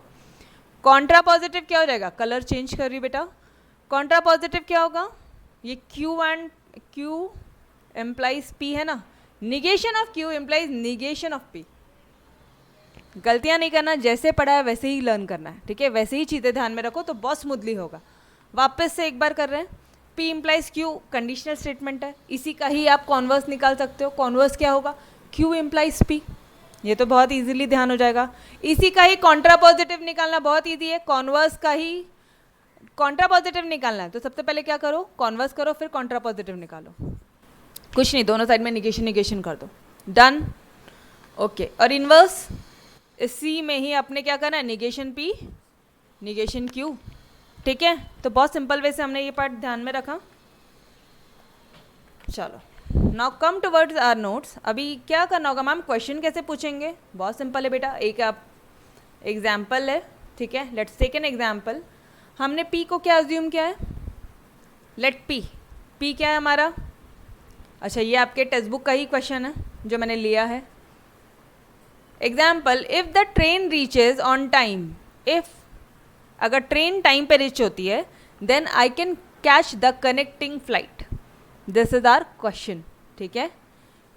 कॉन्ट्रा पॉजिटिव क्या हो जाएगा? कलर चेंज कर रही बेटा। कॉन्ट्रा पॉजिटिव क्या होगा? ये Q and Q implies P है ना, negation of Q implies negation of P। गलतियां नहीं करना, जैसे पढ़ा है वैसे ही लर्न करना है, ठीक है। वैसे ही चीज़ें ध्यान में रखो तो बहुत स्मूथली होगा। वापस से एक बार कर रहे हैं, P implies Q conditional statement है, इसी का ही आप कॉन्वर्स निकाल सकते हो। कॉन्वर्स क्या होगा? Q इम्प्लाइज P, ये तो बहुत इजीली ध्यान हो जाएगा। इसी का ही कॉन्ट्रा पॉजिटिव निकालना बहुत ईजी है, कॉन्वर्स का ही कॉन्ट्रा पॉजिटिव निकालना है। तो सबसे पहले क्या करो? कॉन्वर्स करो, फिर कॉन्ट्रा पॉजिटिव निकालो, कुछ नहीं, दोनों साइड में निगेशन कर दो, डन। ओके, और इनवर्स इसी में ही अपने क्या करना है? निगेशन P निगेशन Q, ठीक है। तो बहुत सिंपल वे से हमने ये पार्ट ध्यान में रखा। चलो, now come towards our notes. अभी क्या करना होगा मैम? क्वेश्चन कैसे पूछेंगे? बहुत सिंपल है बेटा, एक आप एग्जाम्पल है, ठीक है। Let's take an example. हमने P को क्या अज्यूम किया है? लेट P क्या है हमारा? अच्छा, ये आपके टेक्स्ट बुक का ही क्वेश्चन है जो मैंने लिया है। Example, if the train reaches on time, if अगर ट्रेन टाइम पे रीच होती है, then I can catch the connecting flight. This is our question, ठीक है।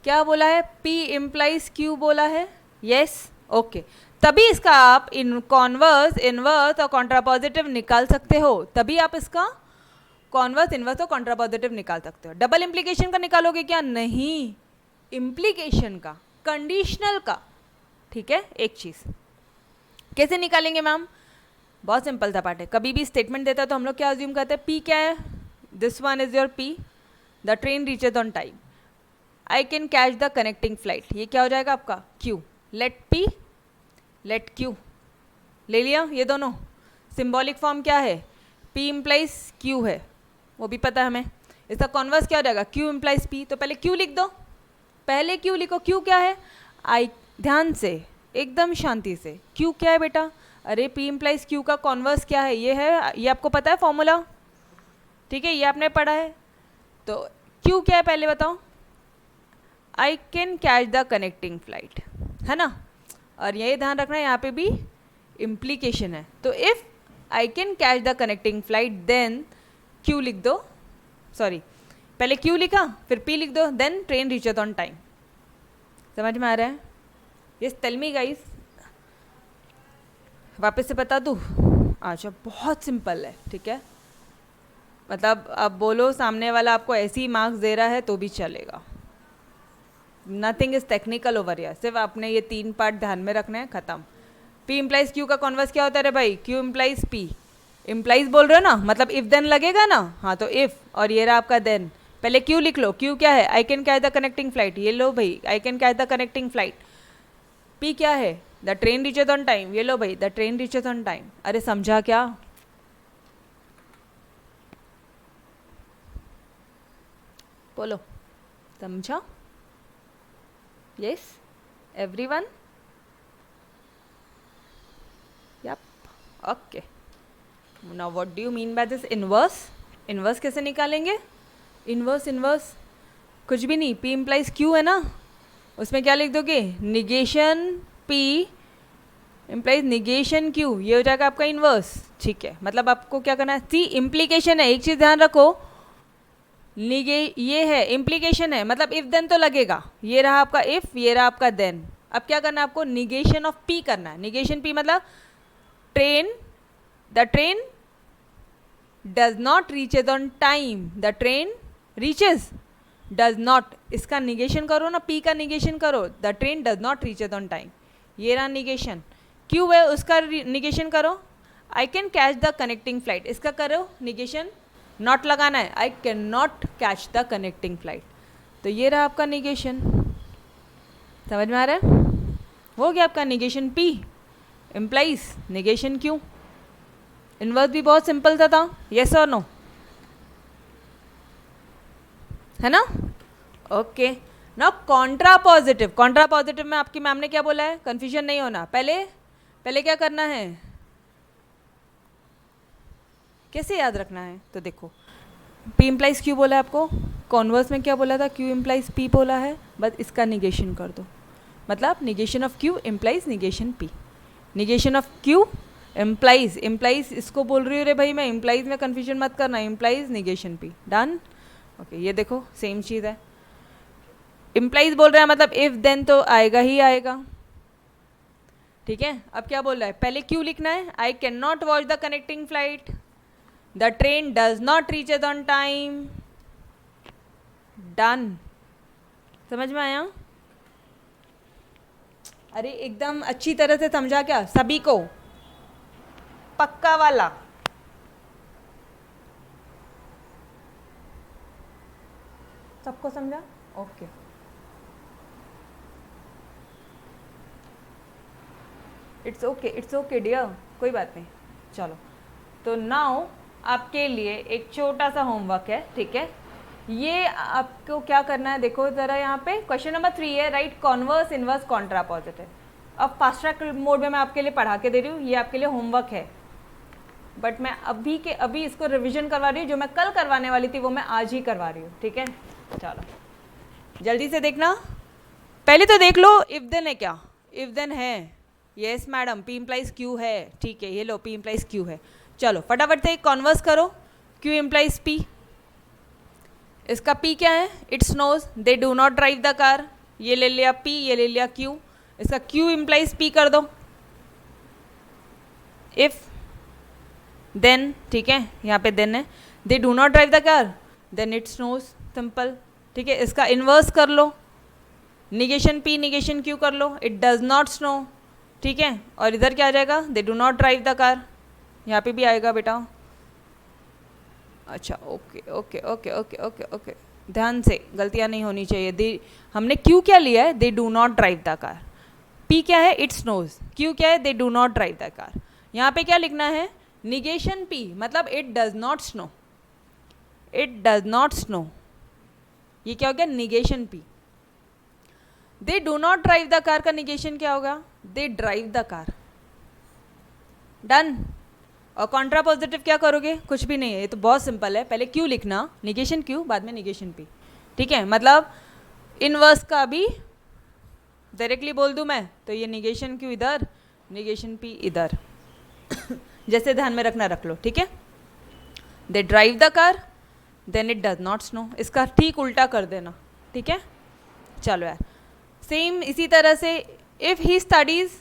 क्या बोला है? P इम्प्लाइज Q बोला है, यस, ओके। तभी इसका आप इन कॉन्वर्स, इनवर्स और कॉन्ट्रा पॉजिटिव निकाल सकते हो, तभी आप इसका कॉन्वर्स, इनवर्स और कॉन्ट्रा पॉजिटिव निकाल सकते हो। डबल इम्प्लीकेशन का निकालोगे क्या? नहीं, इम्प्लीकेशन का, कंडीशनल का, ठीक है। एक चीज़ कैसे निकालेंगे मैम? बहुत सिंपल था पार्ट है। कभी भी स्टेटमेंट देता है तो हम लोग क्या अज्यूम करते हैं? P क्या है? This one is your P, the train reaches on time, I can catch the connecting flight, ये क्या हो जाएगा आपका? Q, let P let Q, ले लिया। ये दोनों सिंबॉलिक फॉर्म क्या है? P इम्प्लाइज Q है, वो भी पता है हमें। इसका कॉन्वर्स क्या हो जाएगा? Q इम्प्लाइज P, तो पहले Q लिख दो, पहले Q लिखो। Q क्या है? आई, ध्यान से, एकदम शांति से, Q क्या है बेटा? अरे P इम्प्लाइज Q का कॉन्वर्स क्या है? ये है, ये आपको पता है फॉर्मूला, ठीक है, ये आपने पढ़ा है। तो Q क्या है पहले बताओ? आई can catch the connecting flight, है ना। और ये ध्यान रखना है, यहाँ पे भी इम्प्लीकेशन है। तो if I can catch the connecting flight, then Q लिख दो, सॉरी, पहले Q लिखा, फिर P लिख दो, then train reaches on time. समझ में आ रहा है? यस, टेल मी गाइस, वापस से बता दूँ? अच्छा, बहुत सिंपल है, ठीक है। मतलब अब बोलो सामने वाला आपको ऐसे ही मार्क्स दे रहा है तो भी चलेगा, nothing is technical over here, सिर्फ आपने ये 3 पार्ट ध्यान में रखना है, खत्म। P इम्प्लाइज Q का कॉन्वर्स क्या होता है रे भाई? Q इम्प्लाइज P, इम्प्लाइज बोल रहे हो ना, मतलब इफ देन लगेगा ना, हाँ, तो इफ, और ये रहा आपका देन। पहले Q लिख लो, Q क्या है? I can catch the connecting flight, ये लो भाई, I can catch the connecting flight. P क्या है? The train reaches on time, ये लो भाई, the train reaches on time. अरे समझा क्या? बोलो, समझा? Yes, everyone? Yup, okay. Now what do you mean by this inverse? Inverse कैसे निकालेंगे? इन्वर्स इन्वर्स कुछ भी नहीं, P इम्प्लाइज Q है ना, उसमें क्या लिख दोगे, negation P implies negation Q, ये हो जाएगा आपका इन्वर्स। ठीक है, मतलब आपको क्या करना है, सी इम्प्लीकेशन है, एक चीज़ ध्यान रखो, ये है इम्प्लीकेशन है, मतलब इफ देन तो लगेगा, ये रहा आपका इफ, ये रहा आपका देन। अब क्या करना है आपको, निगेशन ऑफ P करना है। निगेशन P मतलब the train does not reaches on time, the train reaches does not, इसका निगेशन करो ना, P का निगेशन करो, the train does not reaches on time, ये रहा निगेशन। Q है, उसका निगेशन करो, आई can catch the connecting flight, इसका करो निगेशन, नॉट लगाना है, I can not catch the connecting flight, तो ये रहा आपका निगेशन। समझ में आ रहा है, हो गया आपका negation P implies negation Q। Inverse भी बहुत सिंपल था, यस और नो, है ना। ओके, ना कॉन्ट्रा पॉजिटिव, कॉन्ट्रा पॉजिटिव में आपकी मैम ने क्या बोला है, कंफ्यूजन नहीं होना, पहले क्या करना है, कैसे याद रखना है, तो देखो P इम्प्लाइज Q बोला है आपको, कॉन्वर्स में क्या बोला था, Q इम्प्लाइज P बोला है, बस इसका निगेशन कर दो, मतलब negation of Q implies negation P, negation of Q implies इसको बोल रही हूँ रे भाई मैं, इम्प्लाइज में कन्फ्यूजन मत करना, implies negation P, done. Okay, ये देखो सेम चीज़ है, इम्प्लाइज बोल रहा है मतलब इफ देन तो आएगा ही आएगा। ठीक है, अब क्या बोल रहा है, पहले Q लिखना है, I can not watch the connecting flight, the train does not reaches on time, done. समझ में आया, अरे एकदम अच्छी तरह से समझा क्या सभी को, पक्का वाला, सबको समझा, ओके। इट्स ओके डियर, कोई बात नहीं, चलो। तो नाउ आपके लिए एक छोटा सा होमवर्क है, ठीक है, ये आपको क्या करना है, देखो ज़रा यहाँ पे क्वेश्चन नंबर 3 है, right converse inverse Contra positive. अब फास्ट ट्रैक मोड में मैं आपके लिए पढ़ा के दे रही हूँ, ये आपके लिए होमवर्क है, बट मैं अभी इसको रिवीजन करवा रही हूँ, जो मैं कल करवाने वाली थी वो मैं आज ही करवा रही हूँ, ठीक है। चलो जल्दी से देखना, पहले तो देख लो इफ देन है क्या, इफ देन है, yes madam, P implies Q है, ठीक है, ये लो P इम्प्लाइज Q है। चलो फटाफट से कॉन्वर्स करो, Q इम्प्लाइज P, इसका P क्या है, it snows, they do not drive the car, ये ले लिया P, ये ले लिया Q, इसका Q इम्प्लाइज P कर दो, इफ देन, ठीक है, यहाँ पे देन है, they do not drive the car, then it snows, simple, ठीक है। इसका इन्वर्स कर लो, निगेशन P निगेशन Q कर लो, इट डज नॉट स्नो, ठीक है, और इधर क्या आ जाएगा, they do not drive the car, यहाँ पे भी आएगा बेटा। अच्छा okay okay okay okay okay okay, ध्यान से, गलतियाँ नहीं होनी चाहिए। दे, हमने Q क्या लिया है, they do not drive the car, P क्या है, इट स्नोज, Q क्या है, they do not drive the car. यहाँ पे क्या लिखना है, निगेशन P मतलब it does not snow, it does not snow, ये क्या हो गया, negation P। They do not drive the car का निगेशन क्या होगा, दे ड्राइव द कार, डन। और कॉन्ट्रा पॉजिटिव क्या करोगे, कुछ भी नहीं है, ये तो बहुत सिंपल है, पहले Q लिखना, निगेशन Q, बाद में निगेशन P, ठीक है। मतलब इनवर्स का भी डायरेक्टली बोल दूं मैं तो ये निगेशन Q इधर, निगेशन P इधर जैसे ध्यान में रखना रख लो, ठीक है। They drive the car, then it does not snow, इसका ठीक उल्टा कर देना, ठीक है। चलो यार, सेम इसी तरह से if he studies,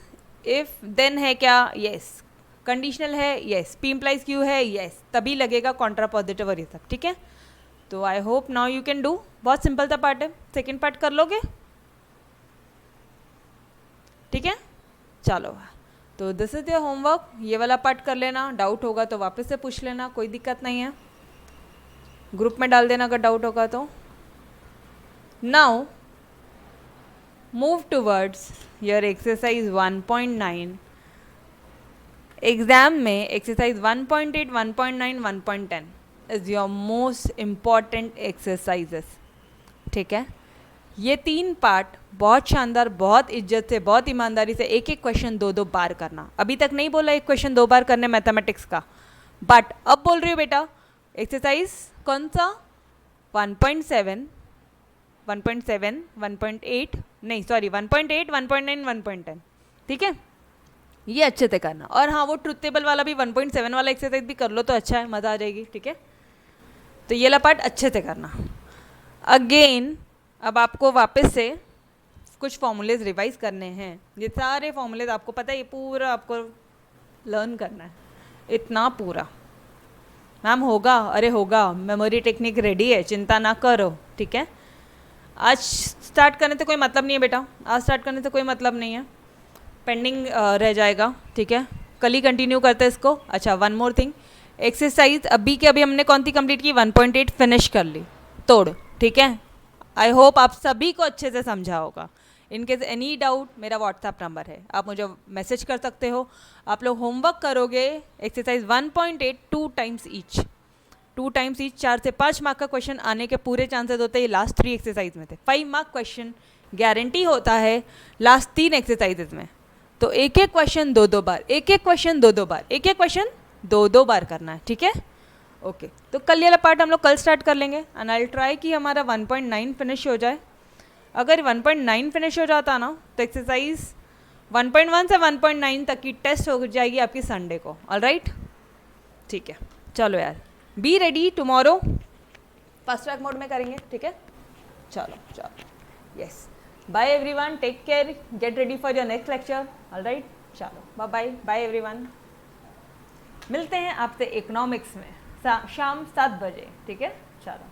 if then है क्या, यस, कंडीशनल है, यस, P इम्प्लाइज Q है, यस, तभी लगेगा कॉन्ट्रा पॉजिटिव और ये सब, ठीक है। तो I hope now you can do, बहुत सिंपल सा पार्ट है, सेकेंड पार्ट कर लोगे, ठीक है। चलो तो दिस इज योर होमवर्क, ये वाला पार्ट कर लेना, डाउट होगा तो वापस से पूछ लेना, कोई दिक्कत नहीं है, ग्रुप में डाल देना अगर डाउट होगा तो। Now move towards your exercise 1.9। Exam में exercise 1.8, 1.9, 1.10 is your most important exercises, ठीक है। ये 3 पार्ट बहुत शानदार, बहुत इज्जत से, बहुत ईमानदारी से एक एक क्वेश्चन 2-2 बार करना। अभी तक नहीं बोला एक क्वेश्चन 2 बार करने मैथमेटिक्स का, बट अब बोल रही हूँ बेटा, एक्सरसाइज कौन सा 1.7, 1.7, 1.8 नहीं सॉरी 1.8, 1.9, 1.10, ठीक है, ये अच्छे से करना। और हाँ, वो ट्रुथ टेबल वाला भी 1.7 वाला एक्सरसाइज भी कर लो तो अच्छा है, मज़ा आ जाएगी, ठीक है। तो ये वाला पार्ट अच्छे से करना। अगेन अब आपको वापस से कुछ फॉर्मूलेज रिवाइज करने हैं। ये सारे फॉर्मूलेज आपको पता है, ये पूरा आपको लर्न करना है, इतना पूरा। मैम होगा, अरे होगा, मेमोरी टेक्निक रेडी है, चिंता ना करो, ठीक है। आज स्टार्ट करने से कोई मतलब नहीं है बेटा, आज स्टार्ट करने से कोई मतलब नहीं है, पेंडिंग रह जाएगा, ठीक है। कल ही कंटिन्यू करते हैं इसको। अच्छा, वन मोर थिंग, एक्सरसाइज अभी के अभी हमने कौन सी कंप्लीट की, 1.8 फिनिश कर ली, तोड़, ठीक है। आई होप आप सभी को अच्छे से समझा होगा। इनकेस एनी डाउट, मेरा व्हाट्सएप नंबर है, आप मुझे मैसेज कर सकते हो। आप लोग होमवर्क करोगे exercise 1.8 2 times each, 2 times each, 4 से 5 मार्क का क्वेश्चन आने के पूरे चांसेस होते हैं। लास्ट 3 एक्सरसाइज में थे 5 मार्क क्वेश्चन गारंटी होता है लास्ट 3 एक्सरसाइजेज में। तो एक एक क्वेश्चन 2-2 बार, एक एक क्वेश्चन 2-2 बार, एक एक क्वेश्चन 2-2 बार करना है, ठीक है। ओके, तो कल ये वाला पार्ट हम लोग कल स्टार्ट कर लेंगे एंड आई विल ट्राई कि हमारा 1.9 फिनिश हो जाए। अगर 1.9 फिनिश हो जाता ना तो एक्सरसाइज 1.1 से 1.9 तक की टेस्ट हो जाएगी आपकी संडे को। ऑलराइट, ठीक है, चलो यार, be ready, tomorrow fast track mode में करेंगे, ठीक है। चलो चलो, yes, bye everyone, take care, get ready for your next lecture. Alright, चलो बाय बाय, बाय एवरीवन। मिलते हैं आपसे इकोनॉमिक्स में शाम 7 बजे, ठीक है, चलो।